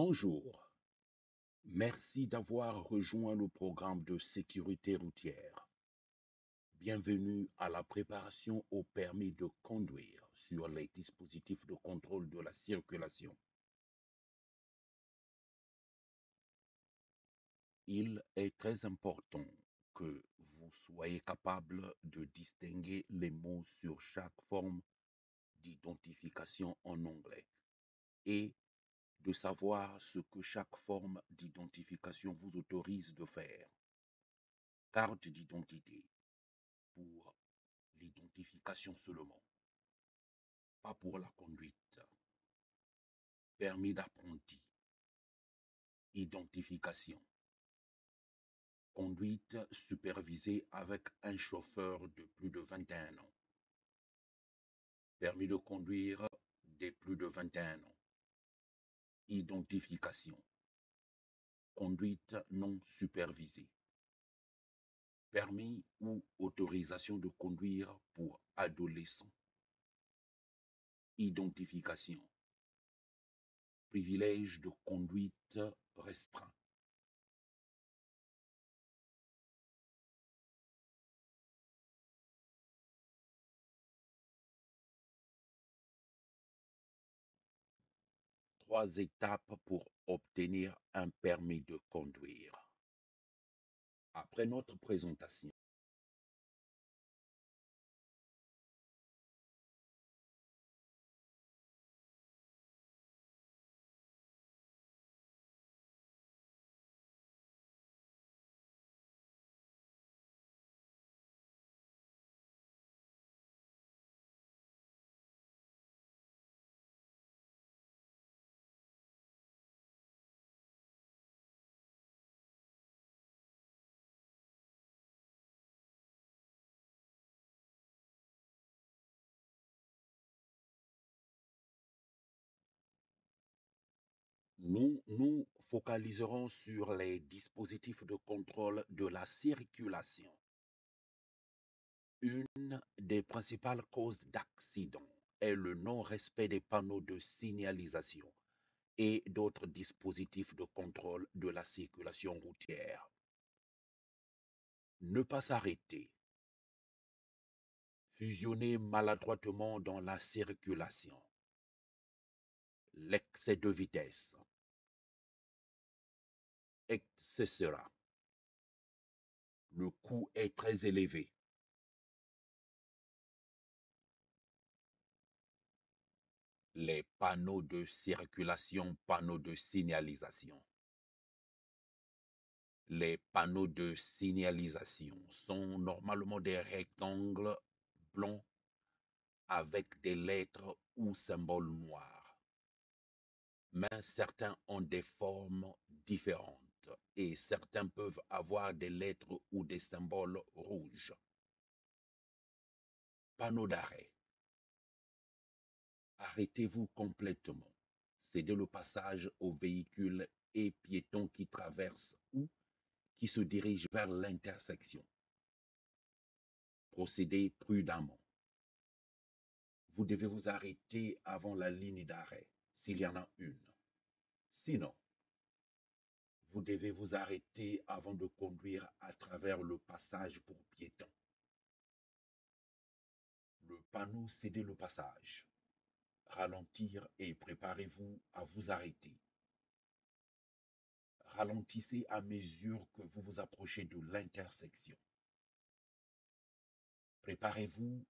Bonjour, merci d'avoir rejoint le programme de sécurité routière. Bienvenue à la préparation au permis de conduire sur les dispositifs de contrôle de la circulation. Il est très important que vous soyez capable de distinguer les mots sur chaque forme d'identification en anglais et de savoir ce que chaque forme d'identification vous autorise de faire. Carte d'identité pour l'identification seulement, pas pour la conduite. Permis d'apprenti, identification. Conduite supervisée avec un chauffeur de plus de 21 ans. Permis de conduire des plus de 21 ans. Identification. Conduite non supervisée. Permis ou autorisation de conduire pour adolescents. Identification. Privilège de conduite restreint. Trois étapes pour obtenir un permis de conduire. Après notre présentation, nous nous focaliserons sur les dispositifs de contrôle de la circulation. Une des principales causes d'accidents est le non-respect des panneaux de signalisation et d'autres dispositifs de contrôle de la circulation routière. Ne pas s'arrêter. Fusionner maladroitement dans la circulation. L'excès de vitesse, etc. Le coût est très élevé. Les panneaux de circulation, panneaux de signalisation. Les panneaux de signalisation sont normalement des rectangles blancs avec des lettres ou symboles noirs. Mais certains ont des formes différentes et certains peuvent avoir des lettres ou des symboles rouges. Panneau d'arrêt. Arrêtez-vous complètement. Cédez le passage aux véhicules et piétons qui traversent ou qui se dirigent vers l'intersection. Procédez prudemment. Vous devez vous arrêter avant la ligne d'arrêt, s'il y en a une. Sinon, vous devez vous arrêter avant de conduire à travers le passage pour piétons. Le panneau cédez le passage. Ralentir et préparez-vous à vous arrêter. Ralentissez à mesure que vous vous approchez de l'intersection. Préparez-vous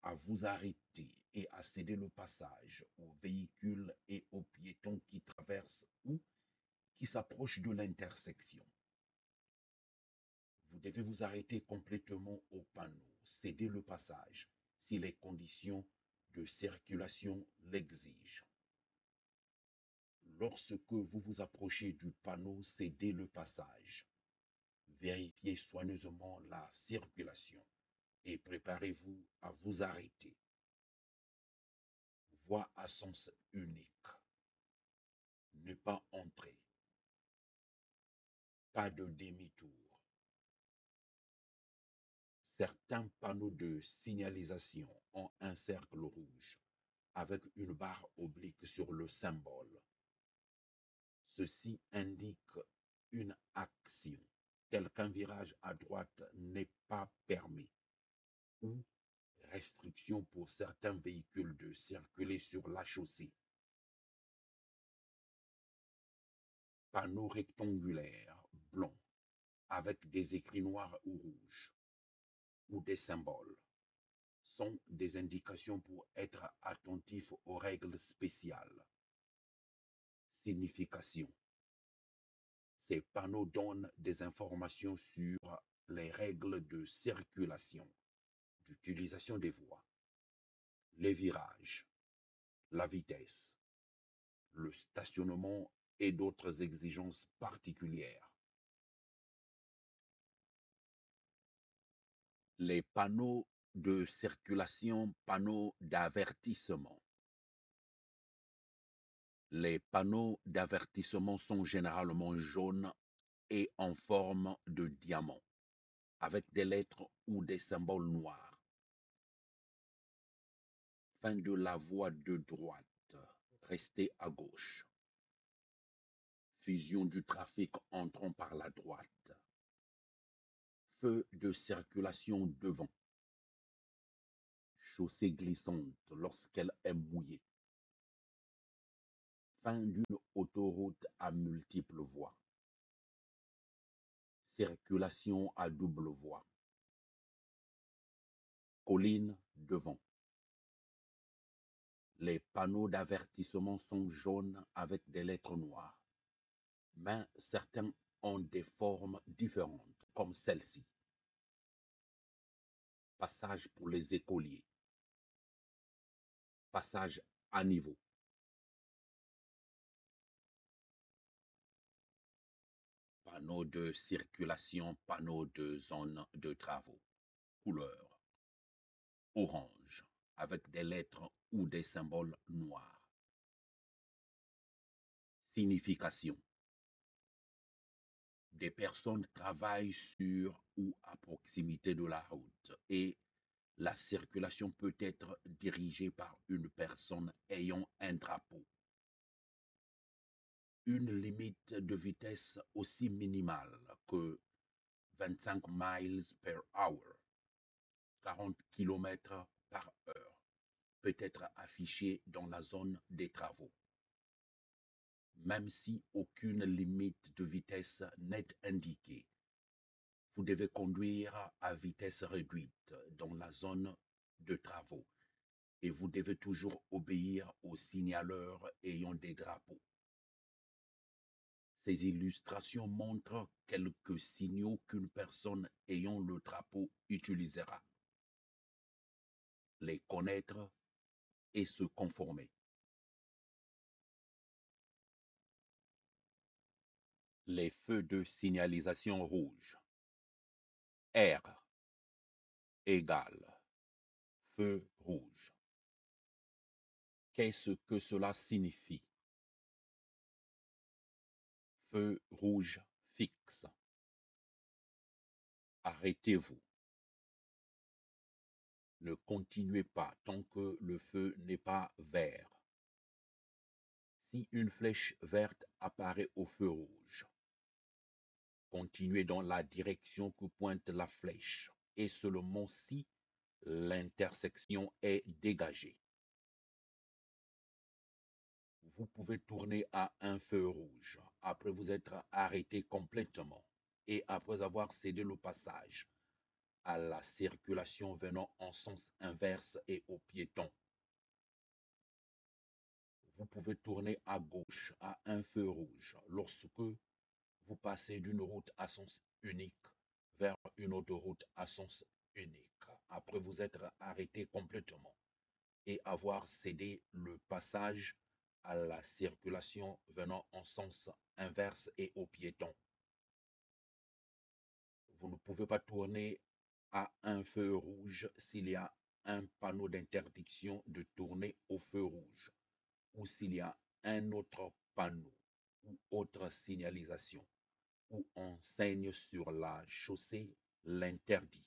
à vous arrêter et à céder le passage aux véhicules et aux piétons qui traversent ou qui s'approchent de l'intersection. Vous devez vous arrêter complètement au panneau, céder le passage si les conditions de circulation l'exigent. Lorsque vous vous approchez du panneau, cédez le passage. Vérifiez soigneusement la circulation et préparez-vous à vous arrêter. Voie à sens unique. Ne pas entrer. Pas de demi-tour. Certains panneaux de signalisation ont un cercle rouge avec une barre oblique sur le symbole. Ceci indique une action, telle qu'un virage à droite n'est pas permis ou restriction pour certains véhicules de circuler sur la chaussée. Panneaux rectangulaires blancs avec des écrits noirs ou rouges ou des symboles sont des indications pour être attentif aux règles spéciales. Signification. Ces panneaux donnent des informations sur les règles de circulation, d'utilisation des voies, les virages, la vitesse, le stationnement et d'autres exigences particulières. Les panneaux de circulation, panneaux d'avertissement. Les panneaux d'avertissement sont généralement jaunes et en forme de diamant, avec des lettres ou des symboles noirs. Fin de la voie de droite, restez à gauche. Fusion du trafic entrant par la droite. Feu de circulation devant. Chaussée glissante lorsqu'elle est mouillée. Fin d'une autoroute à multiples voies. Circulation à double voie. Colline devant. Les panneaux d'avertissement sont jaunes avec des lettres noires, mais certains ont des formes différentes, comme celle-ci. Passage pour les écoliers. Passage à niveau. Panneau de circulation, panneau de zone de travaux. Couleur orange avec des lettres ou des symboles noirs. Signification. Des personnes travaillent sur ou à proximité de la route et la circulation peut être dirigée par une personne ayant un drapeau. Une limite de vitesse aussi minimale que 25 miles per hour, 40 km par heure, peut être affichée dans la zone des travaux. Même si aucune limite de vitesse n'est indiquée, vous devez conduire à vitesse réduite dans la zone de travaux et vous devez toujours obéir aux signaleurs ayant des drapeaux. Ces illustrations montrent quelques signaux qu'une personne ayant le drapeau utilisera. Les connaître et se conformer. Les feux de signalisation rouge. R égale feu rouge. Qu'est-ce que cela signifie? Feu rouge fixe. Arrêtez-vous. Ne continuez pas tant que le feu n'est pas vert. Si une flèche verte apparaît au feu rouge, continuez dans la direction que pointe la flèche et seulement si l'intersection est dégagée. Vous pouvez tourner à un feu rouge après vous être arrêté complètement et après avoir cédé le passage à la circulation venant en sens inverse et aux piétons. Vous pouvez tourner à gauche à un feu rouge lorsque vous passez d'une route à sens unique vers une autoroute à sens unique après vous être arrêté complètement et avoir cédé le passage à la circulation venant en sens inverse et aux piétons. Vous ne pouvez pas tourner à un feu rouge s'il y a un panneau d'interdiction de tourner au feu rouge ou s'il y a un autre panneau ou autre signalisation ou enseigne sur la chaussée l'interdit.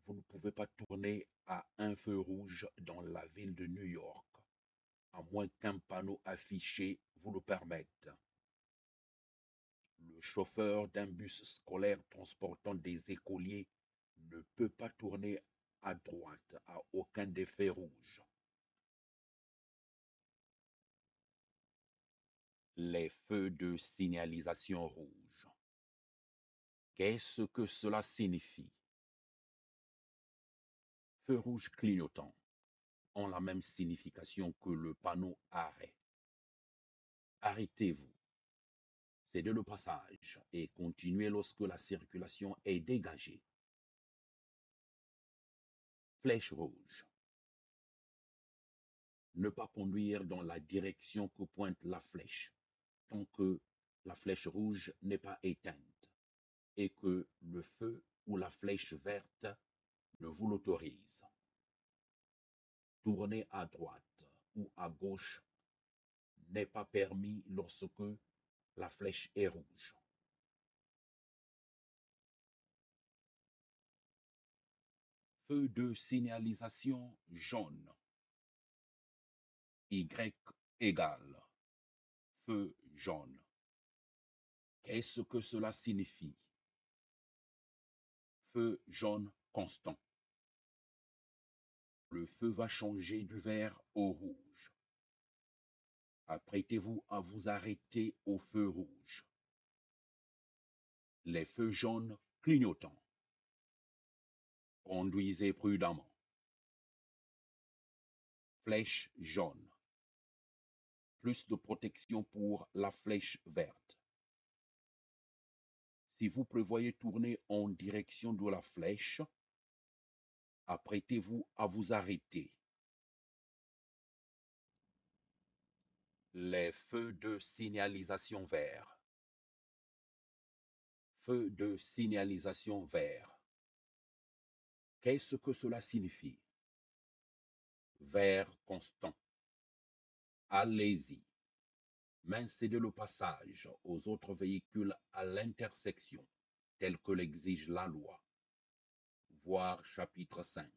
Vous ne pouvez pas tourner à un feu rouge dans la ville de New York à moins qu'un panneau affiché vous le permette. Le chauffeur d'un bus scolaire transportant des écoliers ne peut pas tourner à droite à aucun des feux rouges. Les feux de signalisation rouge. Qu'est-ce que cela signifie? Feux rouge clignotants ont la même signification que le panneau arrêt. Arrêtez-vous, cédez le passage et continuez lorsque la circulation est dégagée. Flèche rouge. Ne pas conduire dans la direction que pointe la flèche tant que la flèche rouge n'est pas éteinte et que le feu ou la flèche verte ne vous l'autorise. Tourner à droite ou à gauche n'est pas permis lorsque la flèche est rouge. Feu de signalisation jaune. Y égale feu jaune. Qu'est-ce que cela signifie? Feu jaune constant. Le feu va changer du vert au rouge. Apprêtez-vous à vous arrêter au feu rouge. Les feux jaunes clignotants. Conduisez prudemment. Flèche jaune. Plus de protection pour la flèche verte. Si vous prévoyez tourner en direction de la flèche, apprêtez-vous à vous arrêter. Les feux de signalisation vert. Feu de signalisation vert. Qu'est-ce que cela signifie? Vert constant. Allez-y. Mais cédez le passage aux autres véhicules à l'intersection, tel que l'exige la loi. Voir chapitre 5.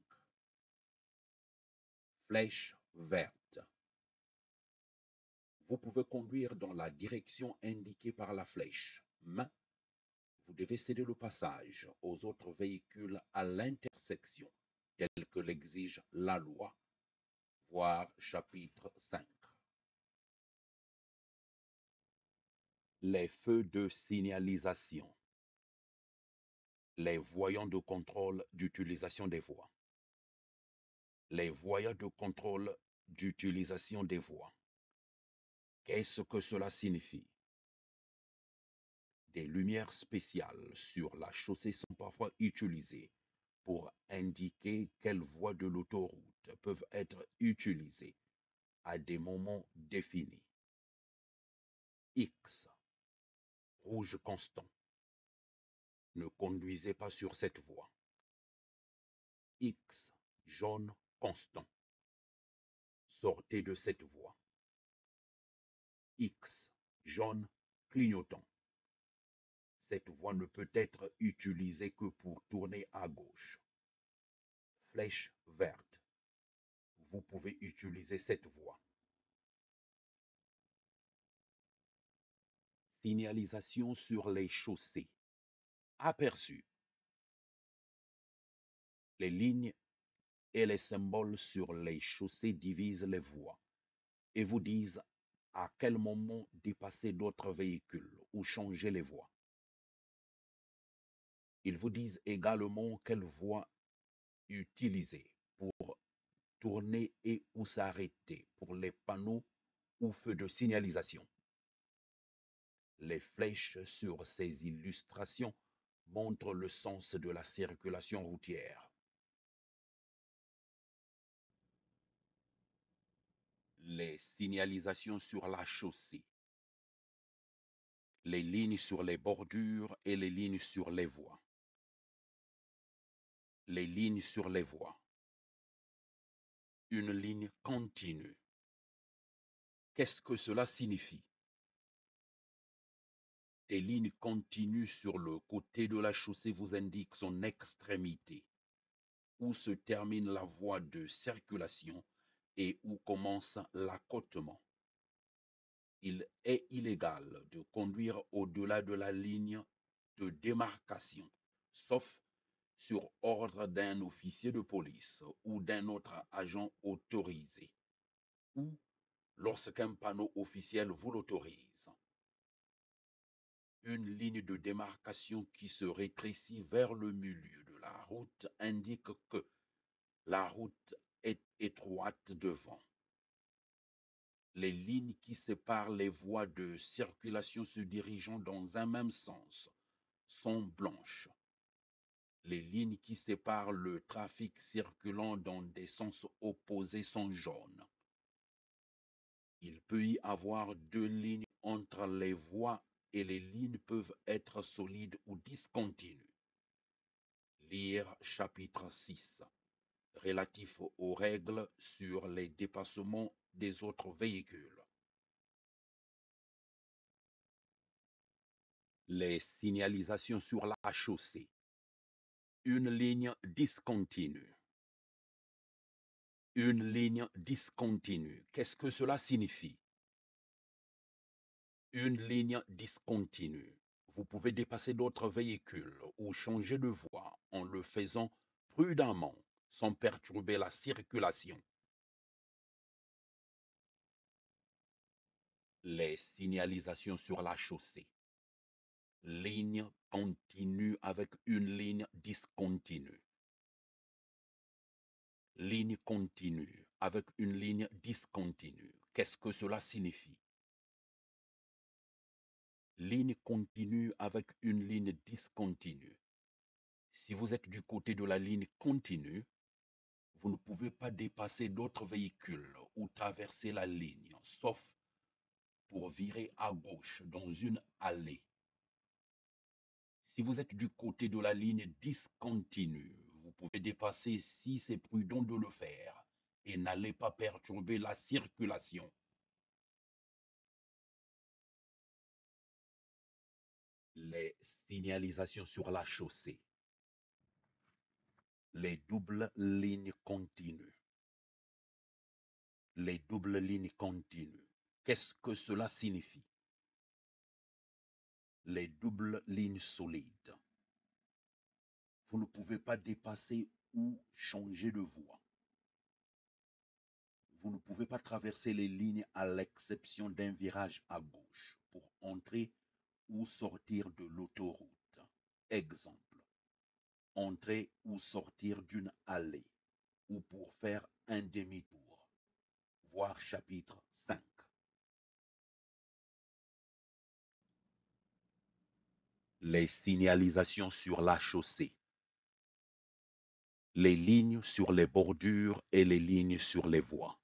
Flèche verte. Vous pouvez conduire dans la direction indiquée par la flèche, mais vous devez céder le passage aux autres véhicules à l'intersection, tel que l'exige la loi. Voir chapitre 5. Les feux de signalisation. Les voyants de contrôle d'utilisation des voies. Les voyants de contrôle d'utilisation des voies. Qu'est-ce que cela signifie? Des lumières spéciales sur la chaussée sont parfois utilisées pour indiquer quelles voies de l'autoroute peuvent être utilisées à des moments définis. X. Rouge constant. Ne conduisez pas sur cette voie. X. Jaune constant. Sortez de cette voie. X. Jaune clignotant. Cette voie ne peut être utilisée que pour tourner à gauche. Flèche verte. Vous pouvez utiliser cette voie. Signalisation sur les chaussées. Aperçu. Les lignes et les symboles sur les chaussées divisent les voies et vous disent à quel moment dépasser d'autres véhicules ou changer les voies. Ils vous disent également quelle voie utiliser pour tourner et ou s'arrêter pour les panneaux ou feux de signalisation. Les flèches sur ces illustrations montrent le sens de la circulation routière. Les signalisations sur la chaussée. Les lignes sur les bordures et les lignes sur les voies. Les lignes sur les voies. Une ligne continue. Qu'est-ce que cela signifie? Des lignes continues sur le côté de la chaussée vous indiquent son extrémité, où se termine la voie de circulation et où commence l'accotement. Il est illégal de conduire au-delà de la ligne de démarcation, sauf sur ordre d'un officier de police ou d'un autre agent autorisé, ou lorsqu'un panneau officiel vous l'autorise. Une ligne de démarcation qui se rétrécit vers le milieu de la route indique que la route est étroite devant. Les lignes qui séparent les voies de circulation se dirigeant dans un même sens sont blanches. Les lignes qui séparent le trafic circulant dans des sens opposés sont jaunes. Il peut y avoir deux lignes entre les voies et les lignes peuvent être solides ou discontinues. Lire chapitre 6, relatif aux règles sur les dépassements des autres véhicules. Les signalisations sur la chaussée. Une ligne discontinue. Une ligne discontinue. Qu'est-ce que cela signifie? Une ligne discontinue. Vous pouvez dépasser d'autres véhicules ou changer de voie en le faisant prudemment, sans perturber la circulation. Les signalisations sur la chaussée. Ligne continue avec une ligne discontinue. Ligne continue avec une ligne discontinue. Qu'est-ce que cela signifie? Ligne continue avec une ligne discontinue. Si vous êtes du côté de la ligne continue, vous ne pouvez pas dépasser d'autres véhicules ou traverser la ligne, sauf pour virer à gauche dans une allée. Si vous êtes du côté de la ligne discontinue, vous pouvez dépasser si c'est prudent de le faire et n'allez pas perturber la circulation. Les signalisations sur la chaussée. Les doubles lignes continues. Les doubles lignes continues. Qu'est-ce que cela signifie? Les doubles lignes solides. Vous ne pouvez pas dépasser ou changer de voie. Vous ne pouvez pas traverser les lignes à l'exception d'un virage à gauche pour entrer ou sortir de l'autoroute. Exemple, entrer ou sortir d'une allée ou pour faire un demi-tour. Voir chapitre 5. Les signalisations sur la chaussée. Les lignes sur les bordures et les lignes sur les voies.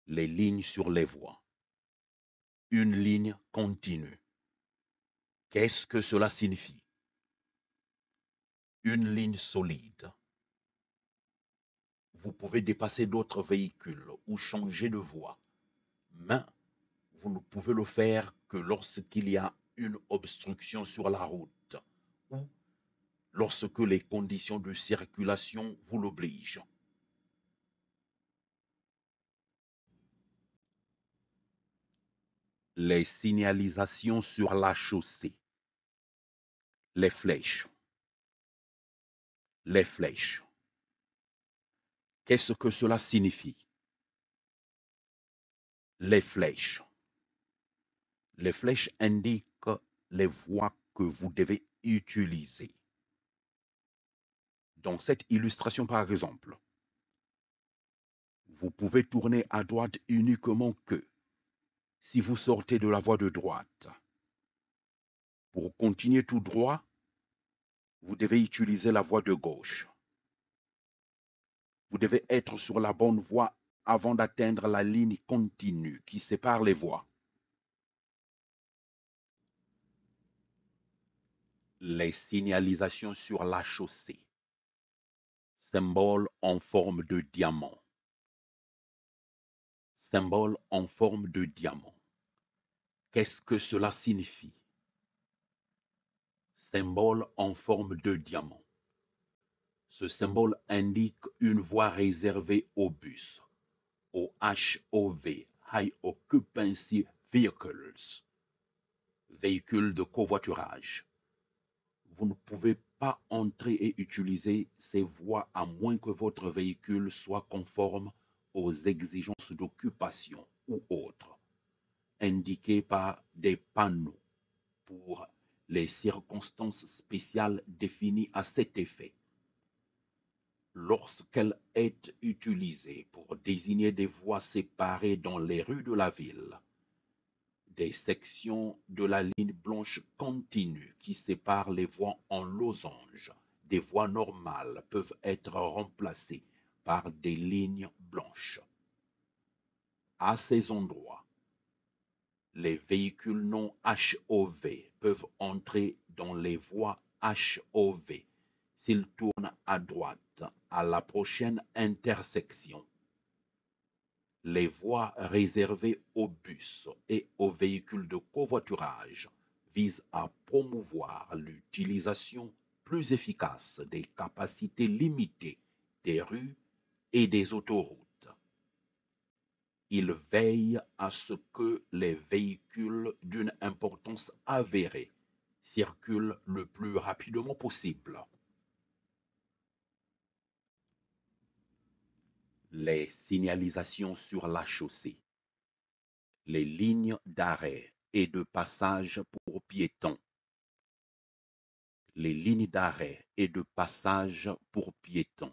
Les lignes sur les voies. Une ligne continue. Qu'est-ce que cela signifie? Une ligne solide. Vous pouvez dépasser d'autres véhicules ou changer de voie, mais vous ne pouvez le faire que lorsqu'il y a une obstruction sur la route ou lorsque les conditions de circulation vous l'obligent. Les signalisations sur la chaussée. Les flèches. Les flèches. Qu'est-ce que cela signifie? Les flèches. Les flèches indiquent les voies que vous devez utiliser. Dans cette illustration, par exemple, vous pouvez tourner à droite uniquement que si vous sortez de la voie de droite. Pour continuer tout droit, vous devez utiliser la voie de gauche. Vous devez être sur la bonne voie avant d'atteindre la ligne continue qui sépare les voies. Les signalisations sur la chaussée. Symbole en forme de diamant. Symbole en forme de diamant. Qu'est-ce que cela signifie? Symbole en forme de diamant. Ce symbole indique une voie réservée aux bus, ou HOV, High Occupancy Vehicles, véhicules de covoiturage. Vous ne pouvez pas entrer et utiliser ces voies à moins que votre véhicule soit conforme aux exigences d'occupation ou autres, indiquées par des panneaux pour les circonstances spéciales définies à cet effet. Lorsqu'elle est utilisée pour désigner des voies séparées dans les rues de la ville, des sections de la ligne blanche continue qui sépare les voies en losange des voies normales peuvent être remplacées par des lignes blanches. À ces endroits, les véhicules non HOV peuvent entrer dans les voies HOV s'ils tournent à droite à la prochaine intersection. Les voies réservées aux bus et aux véhicules de covoiturage visent à promouvoir l'utilisation plus efficace des capacités limitées des rues et des autoroutes. Ils veillent à ce que les véhicules d'une importance avérée circulent le plus rapidement possible. Les signalisations sur la chaussée, les lignes d'arrêt et de passage pour piétons, les lignes d'arrêt et de passage pour piétons.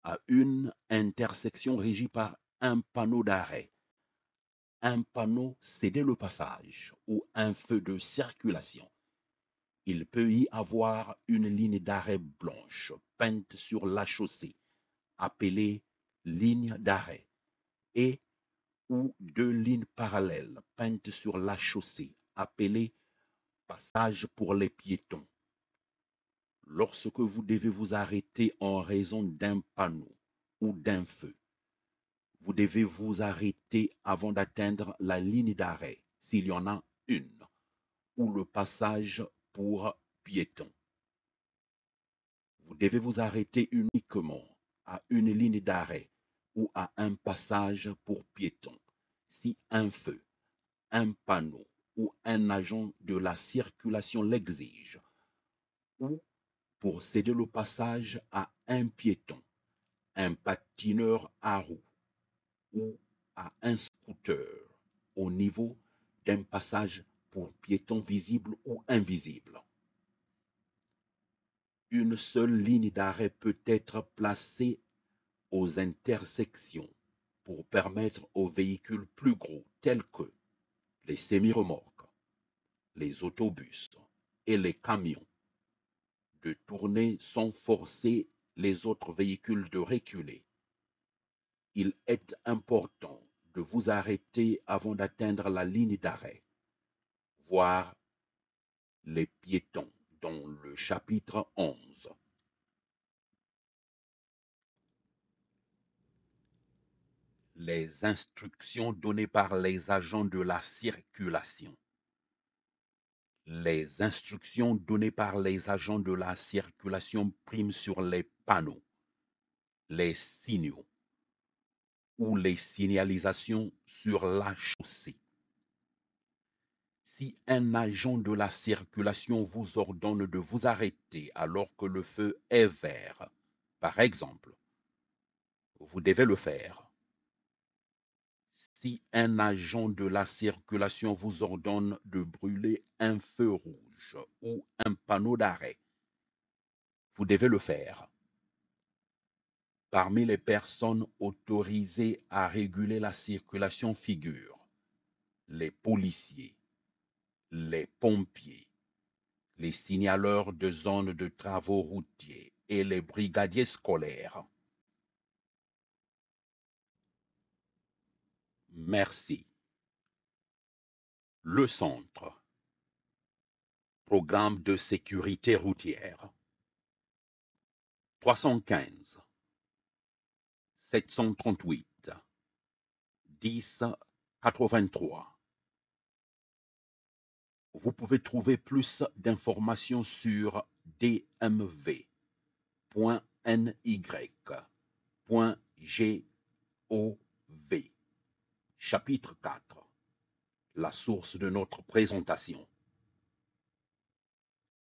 À une intersection régie par un panneau d'arrêt, un panneau céder le passage ou un feu de circulation. Il peut y avoir une ligne d'arrêt blanche peinte sur la chaussée, appelée ligne d'arrêt, et ou deux lignes parallèles peintes sur la chaussée, appelées passage pour les piétons. Lorsque vous devez vous arrêter en raison d'un panneau ou d'un feu, vous devez vous arrêter avant d'atteindre la ligne d'arrêt, s'il y en a une, ou le passage pour piétons. Vous devez vous arrêter uniquement à une ligne d'arrêt ou à un passage pour piétons si un feu, un panneau ou un agent de la circulation l'exige, ou pour céder le passage à un piéton, un patineur à roues ou à un scooter au niveau d'un passage pour piétons visible ou invisible. Une seule ligne d'arrêt peut être placée aux intersections pour permettre aux véhicules plus gros tels que les semi-remorques, les autobus et les camions de tourner sans forcer les autres véhicules de reculer. Il est important de vous arrêter avant d'atteindre la ligne d'arrêt, voir les piétons dans le chapitre 11. Les instructions données par les agents de la circulation. Les instructions données par les agents de la circulation priment sur les panneaux, les signaux ou les signalisations sur la chaussée. Si un agent de la circulation vous ordonne de vous arrêter alors que le feu est vert, par exemple, vous devez le faire. Si un agent de la circulation vous ordonne de brûler un feu rouge ou un panneau d'arrêt, vous devez le faire. Parmi les personnes autorisées à réguler la circulation figurent les policiers, les pompiers, les signaleurs de zones de travaux routiers et les brigadiers scolaires. Merci. Le centre. Programme de sécurité routière. 315 738 10 83. Vous pouvez trouver plus d'informations sur dmv.ny.gg Chapitre 4. La source de notre présentation.